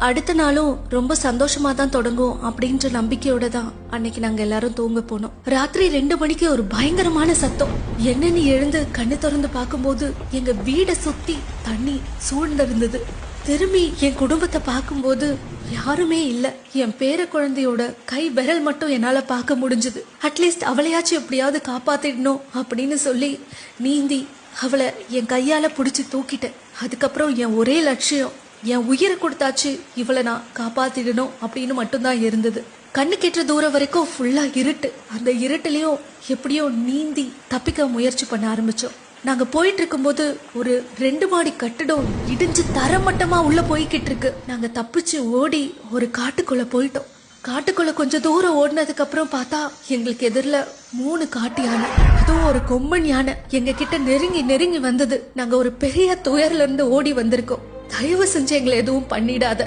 அடுத்த நாளும் ரொம்ப சந்தோஷமா தான் தொடங்கும் அப்படின்ற நம்பிக்கையோட தான் அன்னைக்கு நாங்க எல்லாரும் தூங்க போனோம். ராத்திரி 2 மணிக்கு ஒரு பயங்கரமான சத்தம். என்னன்னு எழுந்து கண்ணு திறந்து பார்க்கும்போது எங்க வீடை சுத்தி தண்ணி சூழ்ந்திருந்தது. திரும்பி என் குடும்பத்தை பார்க்கும்போது யாருமே இல்ல. என் பேர குழந்தையோட கை விரல் மட்டும் என்னால பார்க்க முடிஞ்சது. அட்லீஸ்ட் அவளையாச்சும் எப்படியாவது காப்பாத்திடணும் அப்படின்னு சொல்லி நீந்தி அவளை என் கையால புடிச்சு தூக்கிட்டேன். அதுக்கப்புறம் என் ஒரே லட்சியம், என் உயிரை கொடுத்தாச்சு இவளை நான் காப்பாத்திடணும் அப்படின்னு மட்டும்தான் இருந்தது. கண்ணு கெட்டுற தூரம் வரைக்கும் ஃபுல்லா இருட்டு. அந்த இருட்டுலயும் எப்படியோ நீந்தி தப்பிக்க முயற்சி பண்ண ஆரம்பிச்சோம். நாங்க போயிட்டு இருக்கும்போது ஒரு 2 மாடி கட்டிடம் இடிஞ்சு தரமட்டமா உள்ள போய்கிட்டு இருக்கு. நாங்க தப்பிச்சு ஓடி ஒரு காட்டுக்குள்ள போயிட்டோம். காட்டுக்குள்ள கொஞ்சம் தூரம் ஓடினதுக்கு அப்புறம் பார்த்தா எங்களுக்கு எதிரில 3 காட்டு யானை, அதுவும் ஒரு கொம்பன் யானை எங்க கிட்ட நெருங்கி வந்தது. நாங்க ஒரு பெரிய துயர்ல இருந்து ஓடி வந்திருக்கோம். தயவு செஞ்சு எங்களை எதுவும் பண்ணிடாத.